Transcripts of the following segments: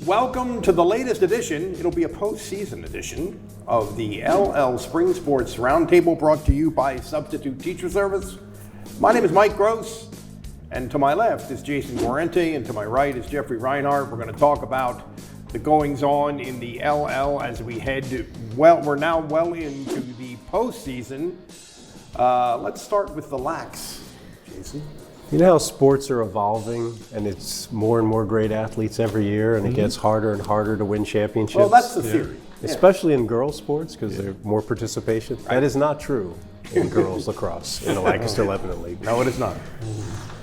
Welcome to the latest edition, it'll be a postseason edition, of the LL Spring Sports Roundtable, brought to you by Substitute Teacher Service. My name is Mike Gross, and to my left is Jason Guarente, and to my right is Jeffrey Reinhardt. We're going to talk about the goings-on in the LL as we head, we're now well into the postseason. Let's start with the lax, Jason. You know how sports are evolving, and it's more and more great athletes every year, and it gets harder and harder to win championships? Well, that's the theory. Especially in girls' sports, because there's more participation. Right. That is not true in girls' lacrosse in the Lancaster-Lebanon League. No, it is not.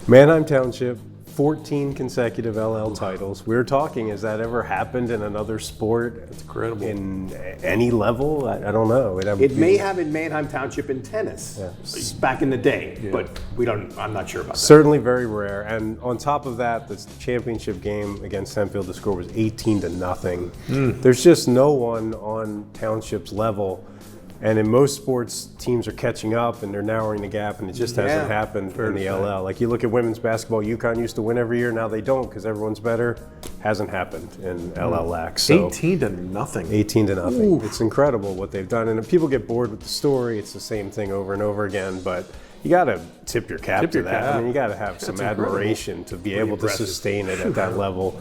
Manheim Township, 14 consecutive LL titles. We were talking, has that ever happened in another sport? It's incredible. In any level? I don't know. It may have in Manheim Township in tennis back in the day, but I'm not sure about that. Certainly very rare. And on top of that, the championship game against Hempfield, the score was 18-0. There's just no one on Township's level. And in most sports, teams are catching up and they're narrowing the gap, and it just hasn't happened in the LL. Like you look at women's basketball, UConn used to win every year. Now they don't because everyone's better. Hasn't happened in LL Lax. So 18-0. 18-0. Oof. It's incredible what they've done. And if people get bored with the story, it's the same thing over and over again. But you got to tip your cap to that. I mean, you got to have some admiration to be able to sustain it at that level.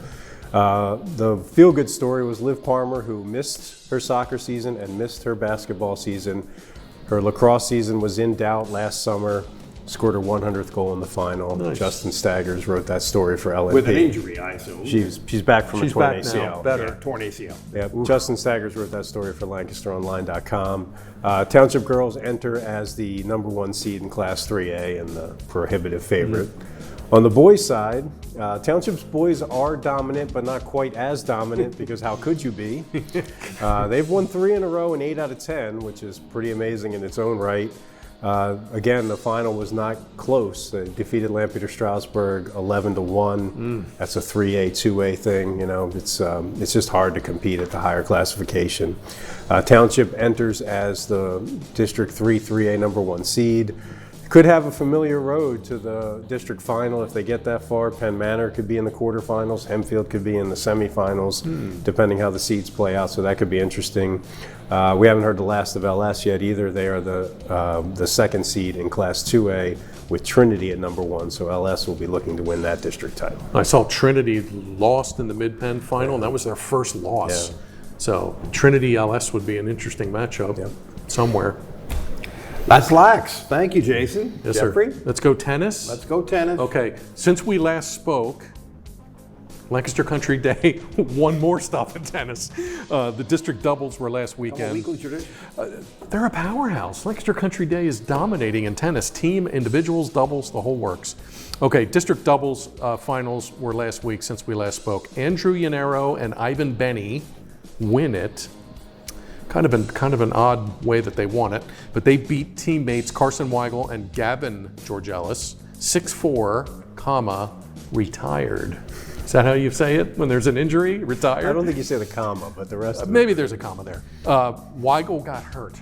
The feel-good story was Liv Palmer, who missed her soccer season and missed her basketball season. Her lacrosse season was in doubt last summer, scored her 100th goal in the final. Nice. Justin Staggers wrote that story for LNP. With an injury, I assume. She's back from a torn ACL. Now. Better. Torn ACL. Yeah, Justin Staggers wrote that story for LancasterOnline.com. Township girls enter as the #1 seed in Class 3A and the prohibitive favorite. On the boys' side, Township's boys are dominant, but not quite as dominant, because how could you be? They've won 3 in a row and 8 out of 10, which is pretty amazing in its own right. Again, the final was not close. They defeated Lampeter Strasbourg 11-1. That's a 3A, 2A thing. You know, it's just hard to compete at the higher classification. Township enters as the District 3, 3A #1 seed. Could have a familiar road to the district final if they get that far. Penn Manor could be in the quarterfinals. Hempfield could be in the semifinals, depending how the seeds play out. So that could be interesting. We haven't heard the last of LS yet either. They are the second seed in Class 2A with Trinity at #1. So LS will be looking to win that district title. I saw Trinity lost in the Mid-Penn final, and that was their first loss. Yeah. So Trinity LS would be an interesting matchup somewhere. That's lax. Thank you, Jason. Yes, Jeffrey? sir. Let's go tennis. Let's go tennis. Okay. Since we last spoke, Lancaster Country Day won more stuff in tennis. The district doubles were last weekend. Weekly tradition. They're a powerhouse. Lancaster Country Day is dominating in tennis. Team, individuals, doubles, the whole works. Okay, district doubles finals were last week since we last spoke. Andrew Yanero and Ivan Benny win it. Kind of an odd way that they won it, but they beat teammates Carson Weigel and Gavin Georgelis 6-4, retired. Is that how you say it when there's an injury? Retired? I don't think you say the comma, but the rest of it. Maybe there's a comma there. Weigel got hurt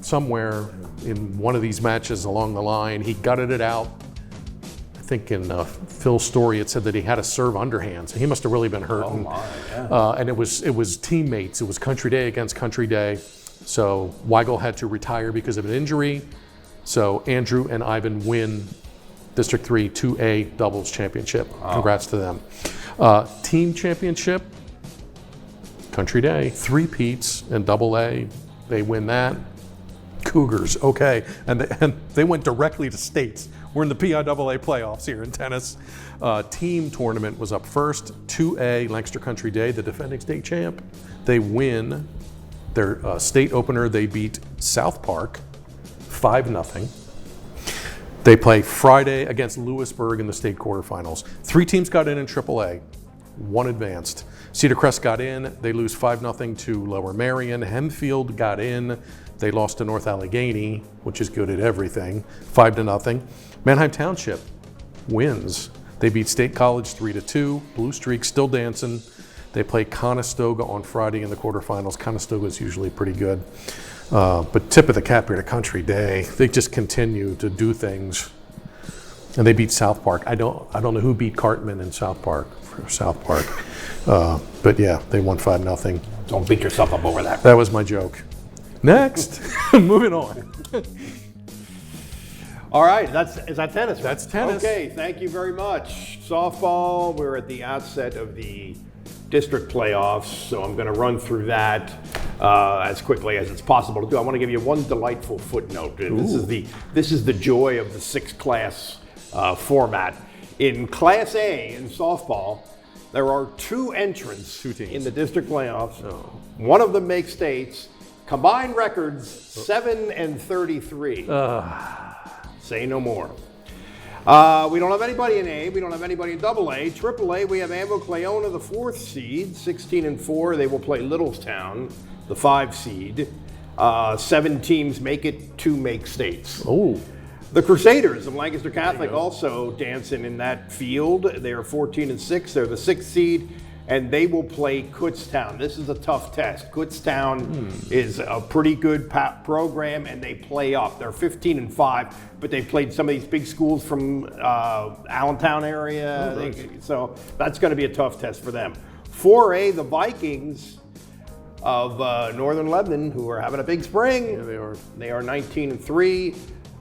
somewhere in one of these matches along the line. He gutted it out. I think in Phil's story it said that he had a serve underhand, so he must have really been hurt. And it was teammates. It was Country Day against Country Day, so Weigel had to retire because of an injury. So Andrew and Ivan win District 3 2A doubles championship. Congrats to them. Team championship, Country Day, 3 peats and double A. They win that. Cougars, okay, and they went directly to states. We're in the PIAA playoffs here in tennis. Team tournament was up first. 2A, Lancaster Country Day, the defending state champ. They win their state opener. They beat South Park 5-0. They play Friday against Lewisburg in the state quarterfinals. 3 teams got in AAA, 1 advanced. Cedar Crest got in. They lose 5-0 to Lower Marion. Hempfield got in. They lost to North Allegheny, which is good at everything, 5-0. Manheim Township wins. They beat State College 3-2. Blue Streak still dancing. They play Conestoga on Friday in the quarterfinals. Conestoga is usually pretty good. But tip of the cap here to Country Day. They just continue to do things And they beat South Park. I don't know who beat Cartman in South Park for South Park. But yeah, they won 5-0. Don't beat yourself up over that. That was my joke. Next, moving on. All right, is that tennis? That's tennis. Okay, thank you very much. Softball, we're at the outset of the district playoffs, so I'm going to run through that as quickly as it's possible to do. I want to give you one delightful footnote. This is the joy of the 6-class format. In Class A in softball, there are 2 entrants in the district playoffs. Oh. One of them makes states. Combined records 7-33. Say no more. We don't have anybody in A. We don't have anybody in AA. AAA, we have Anvil Clayona, the 4th seed, 16-4. They will play Littlestown, the 5 seed. 7 teams make it, 2 make states. Oh. The Crusaders of Lancaster Catholic also dancing in that field. They are 14-6. They're the 6th seed, and they will play Kutztown. This is a tough test. Kutztown is a pretty good program, and they play up. They're 15-5, but they played some of these big schools from Allentown area. Nice. So that's going to be a tough test for them. 4A, the Vikings of Northern Lebanon, who are having a big spring. Yeah, they are. They are 19-3.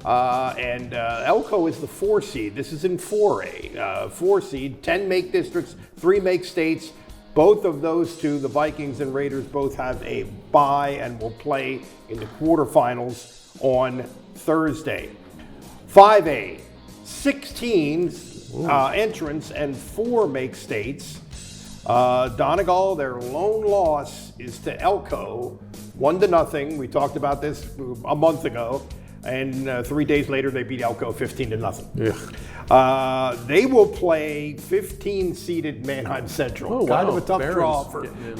And Elko is the 4 seed. This is in 4A. 4 seed, 10 make districts, 3 make states. Both of those 2, the Vikings and Raiders, both have a bye and will play in the quarterfinals on Thursday. 5A, 6 teams entrants and 4 make states. Donegal, their lone loss is to Elko, 1-0. We talked about this a month ago. And 3 days later, they beat Elko 15-0. Yeah. They will play 15-seeded Mannheim Central. Oh, kind wow. of a tough Barons draw getting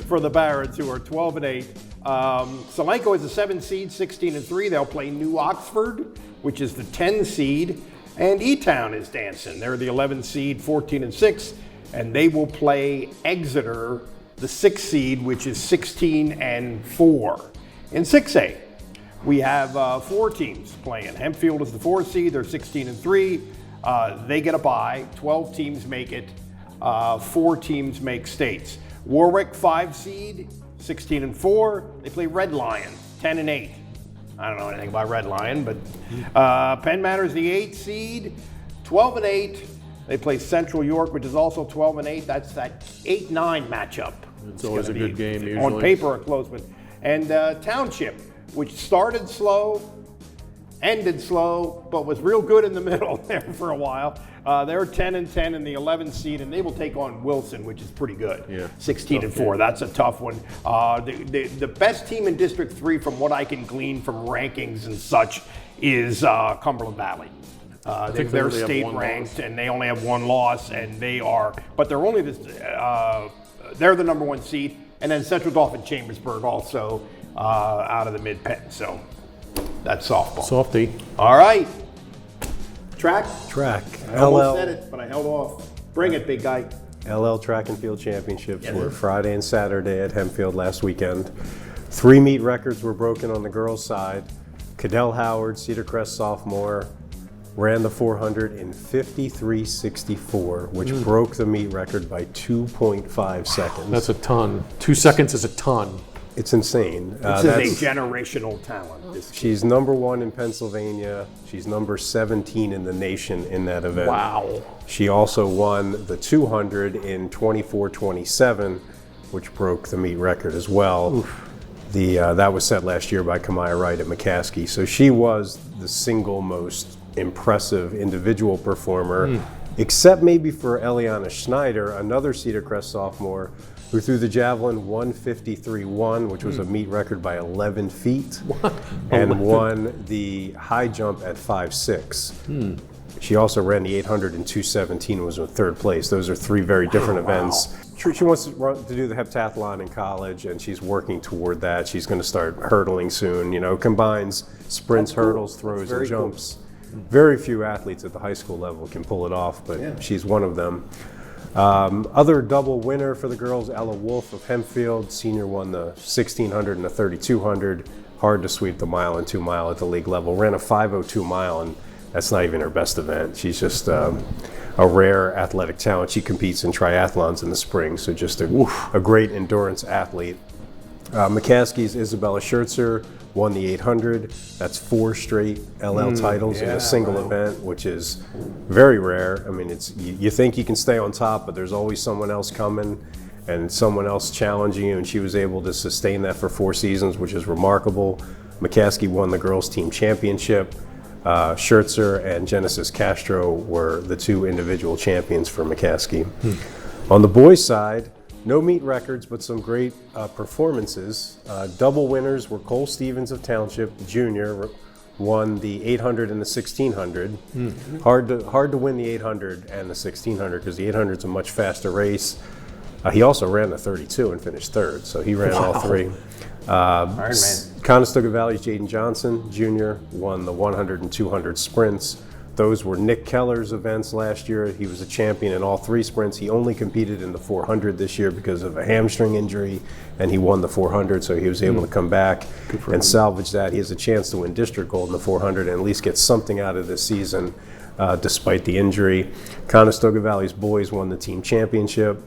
for the Barons, who are 12-8. Solanco is a 7 seed, 16-3. They'll play New Oxford, which is the 10 seed. And E-Town is dancing. They're the 11 seed, 14-6. And they will play Exeter, the 6 seed, which is 16-4. In 6A, we have 4 teams playing. Hempfield is the 4th seed. They're 16-3. They get a bye. 12 teams make it. 4 teams make states. Warwick, 5 seed, 16-4. They play Red Lion, 10-8. I don't know anything about Red Lion, but Penn Manor is the 8th seed, 12-8. They play Central York, which is also 12-8. That's that 8-9 matchup. It's always a good game, usually. On paper, a close one. And Township, which started slow, ended slow, but was real good in the middle there for a while. They're 10-10 in the 11th seed, and they will take on Wilson, which is pretty good. Yeah. 16-4. That's a tough one. The best team in District 3, from what I can glean from rankings and such, is Cumberland Valley. They're state ranked, and they only have 1 loss, and but they're only they're the number 1 seed, and then Central Dauphin Chambersburg also out of the mid-pen. So that's softball. Softy. All right. Track. I almost LL said it, but I held off. Bring it, big guy. LL Track and Field Championships were Friday and Saturday at Hempfield last weekend. 3 meet records were broken on the girls' side. Cadell Howard, Cedar Crest sophomore, ran the 400 in 53.64, which broke the meet record by 2.5 seconds. That's a ton. 2 seconds is a ton. It's insane. This is a generational talent. She's number 1 in Pennsylvania. She's number 17 in the nation in that event. Wow. She also won the 200 in 24.27, which broke the meet record as well. That was set last year by Kamaya Wright at McCaskey. So she was the single most impressive individual performer, except maybe for Eliana Schneider, another Cedar Crest sophomore, who threw the javelin 153.1, which was a meet record by 11 feet, and won the high jump at 5.6. She also ran the 800 in 2:17 and was in 3rd place. Those are 3 very different events. She wants to do the heptathlon in college, and she's working toward that. She's going to start hurdling soon. Combines sprints, hurdles, throws, and jumps. Very few athletes at the high school level can pull it off, but she's one of them. Other double winner for the girls, Ella Wolf of Hempfield. Senior won the 1600 and the 3200. Hard to sweep the mile and 2 mile at the league level. Ran a 5:02 mile, and That's not even her best event. She's just a rare athletic talent. She competes in triathlons in the spring, so just a great endurance athlete. McCaskey's Isabella Schertzer won the 800. That's 4 straight LL titles in a single event, which is very rare. I mean, you think you can stay on top, but there's always someone else coming and someone else challenging you, and she was able to sustain that for 4 seasons, which is remarkable. McCaskey won the girls' team championship. Schertzer and Genesis Castro were the 2 individual champions for McCaskey. On the boys' side, no meet records, but some great performances. Double winners were Cole Stevens of Township Jr. won the 800 and the 1600. Hard to win the 800 and the 1600 because the 800 is a much faster race. He also ran the 32 and finished 3rd, so he ran all 3. Conestoga Valley's Jaden Johnson Jr. won the 100 and 200 sprints. Those were Nick Keller's events last year. He was a champion in all 3 sprints. He only competed in the 400 this year because of a hamstring injury, and he won the 400, so he was able to come back and salvage that. He has a chance to win district gold in the 400 and at least get something out of this season despite the injury. Conestoga Valley's boys won the team championship.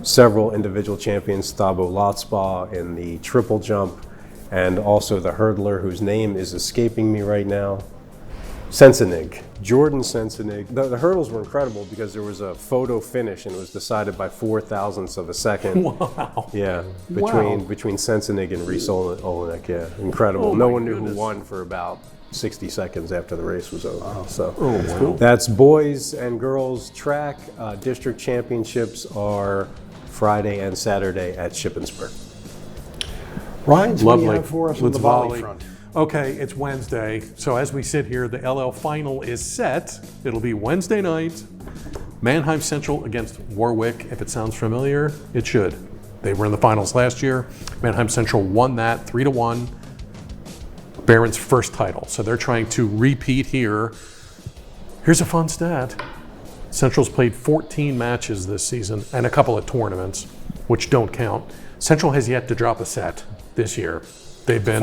Several individual champions, Thabo Lotspa in the triple jump, and also the hurdler whose name is escaping me right now. Sensenig, Jordan Sensenig. The hurdles were incredible because there was a photo finish and it was decided by 4,000ths of a second. Wow. Yeah, between Sensenig and Reese Olenek. Yeah, incredible. No one knew who won for about 60 seconds after the race was over. So that's boys and girls track. District championships are Friday and Saturday at Shippensburg. Ryan, what do you Lovely. have for us on Let's the volley volley. front? Okay, it's Wednesday. So as we sit here, the LL final is set. It'll be Wednesday night. Mannheim Central against Warwick. If it sounds familiar, it should. They were in the finals last year. Mannheim Central won that 3-1. Barron's first title. So they're trying to repeat here. Here's a fun stat. Central's played 14 matches this season and a couple of tournaments, which don't count. Central has yet to drop a set this year. They've been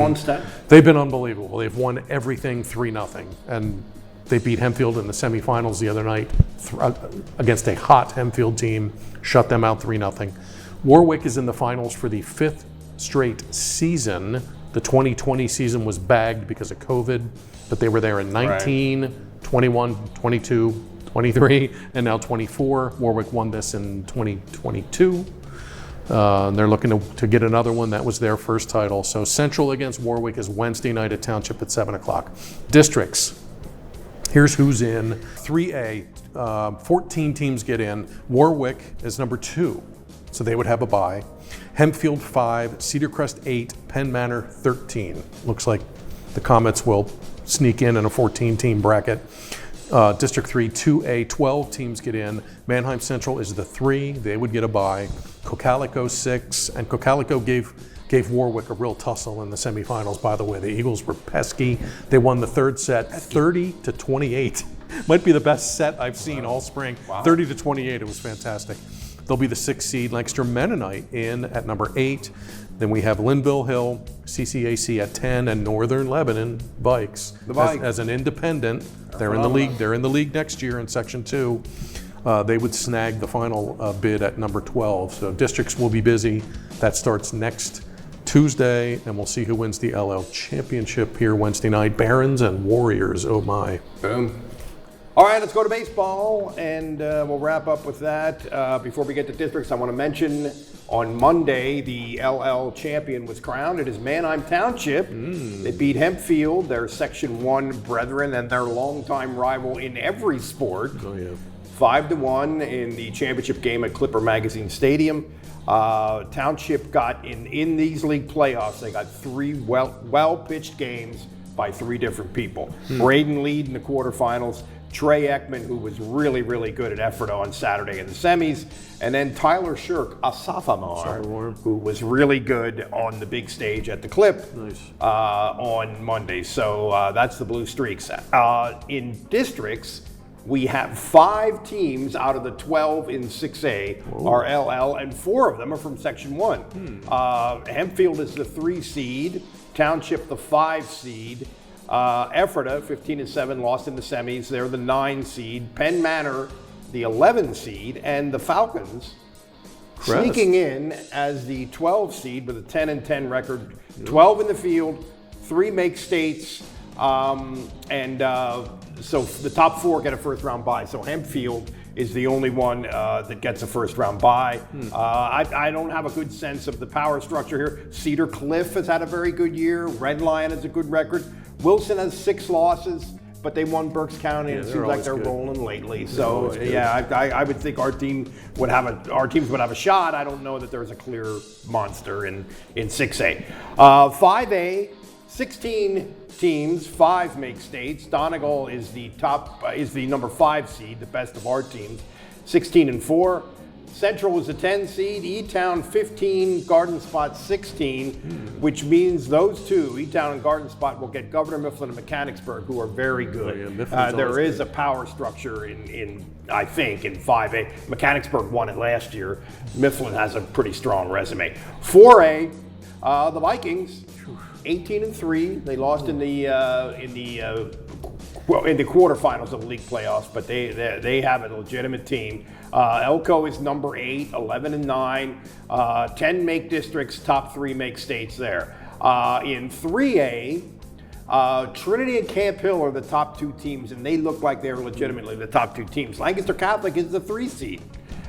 unbelievable. They've won everything 3-0, and they beat Hempfield in the semifinals the other night against a hot Hempfield team, shut them out 3-0. Warwick is in the finals for the 5th straight season. The 2020 season was bagged because of COVID, but they were there in 19, 21, 22, 23, and now 24. Warwick won this in 2022. They're looking to get another one. That was their first title. So Central against Warwick is Wednesday night at Township at 7 o'clock. Districts. Here's who's in. 3A, 14 teams get in. Warwick is number 2, so they would have a bye. Hempfield 5, Cedar Crest 8, Penn Manor 13. Looks like the Comets will sneak in a 14-team bracket. District 3, 2A, 12 teams get in. Mannheim Central is the 3. They would get a bye. Cocalico 6, and Cocalico gave Warwick a real tussle in the semifinals, by the way. The Eagles were pesky. They won the 3rd set 30-28. Might be the best set I've seen all spring. 30-28, it was fantastic. They'll be the 6th seed. Lancaster Mennonite in at number 8. Then we have Linville Hill, CCAC at 10, and Northern Lebanon Bikes as an independent. They're in the league. They're in the league next year in Section 2. They would snag the final bid at number 12. So districts will be busy. That starts next Tuesday, and we'll see who wins the LL championship here Wednesday night. Barons and Warriors. Oh my! Boom. All right, let's go to baseball, and we'll wrap up with that. Before we get to districts, I want to mention on Monday, the LL champion was crowned. It is Mannheim Township. They beat Hempfield, their Section 1 brethren, and their longtime rival in every sport. 5-1 in the championship game at Clipper Magazine Stadium. Township got in these league playoffs. They got 3 well-pitched games by 3 different people. Braden Lead in the quarterfinals. Trey Ekman, who was really, really good at Ephrata on Saturday in the semis, and then Tyler Shirk, a sophomore, who was really good on the big stage at the Clip on Monday. So that's the Blue Streaks. In districts, we have 5 teams out of the 12 in 6A are LL, and 4 of them are from Section 1. Hempfield is the 3 seed, Township the 5 seed. Ephrata, 15-7, lost in the semis. They're the 9 seed. Penn Manor, the 11 seed. And the Falcons, sneaking in as the 12 seed with a 10-10 record. 12 in the field, 3 make states. So the top 4 get a first round bye. So Hempfield is the only one that gets a first round bye. I don't have a good sense of the power structure here. Cedar Cliff has had a very good year. Red Lion has a good record. Wilson has 6 losses, but they won Berks County, and it seems like they're rolling lately. So I would think our teams would have a shot. I don't know that there's a clear monster in 6A. 5A, 16 teams, 5 make states. Donegal is the number 5 seed, the best of our teams, 16-4. Central was a 10 seed, E-Town 15, Garden Spot 16, which means those two, E-Town and Garden Spot, will get Governor Mifflin and Mechanicsburg, who are very good. There is a power structure in I think, in 5A. Mechanicsburg won it last year. Mifflin has a pretty strong resume. 4A, the Vikings, 18-3. They lost in the quarterfinals of the league playoffs, but they have a legitimate team. Elko is number 8, 11-9, 10 make districts, top 3 make states there. In 3A, Trinity and Camp Hill are the top 2 teams, and they look like they're legitimately the top 2 teams. Lancaster Catholic is the 3 seed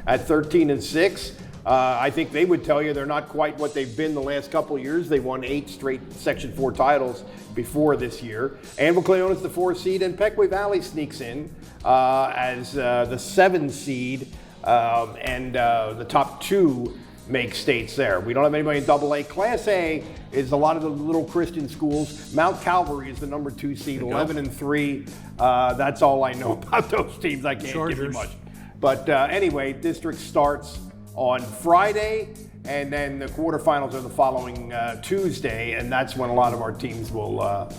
at 13-6. I think they would tell you they're not quite what they've been the last couple of years. They won 8 straight Section 4 titles before this year. Anvil Cleon is the 4 seed, and Pequay Valley sneaks in as the 7 seed, and the top 2 make states there. We don't have anybody in AA. Class A is a lot of the little Christian schools. Mount Calvary is the number 2 seed, 11-3. That's all I know about those teams. I can't give you much. But anyway, district starts on Friday, and then the quarterfinals are the following Tuesday, and that's when a lot of our teams will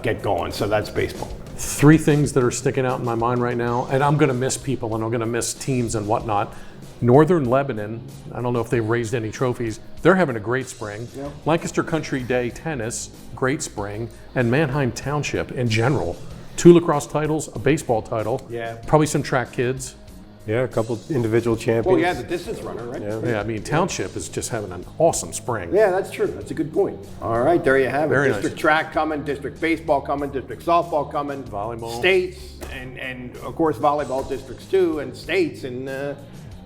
get going. So that's baseball. 3 things that are sticking out in my mind right now, and I'm going to miss people and I'm going to miss teams and whatnot. Northern Lebanon, I don't know if they've raised any trophies. They're having a great spring. Yep. Lancaster Country Day Tennis, great spring. And Manheim Township in general. 2 lacrosse titles, a baseball title. Yeah. Probably some track kids. Yeah, a couple individual champions. Well, yeah, the distance runner, right? Yeah, I mean, Township is just having an awesome spring. Yeah, that's true. That's a good point. All right, there you have it. District track coming, district baseball coming, district softball coming. Volleyball. States, and of course, volleyball districts too, and states in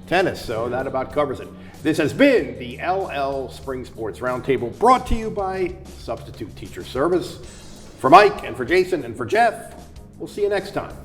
tennis. So that about covers it. This has been the LL Spring Sports Roundtable, brought to you by Substitute Teacher Service. For Mike, and for Jason, and for Jeff, we'll see you next time.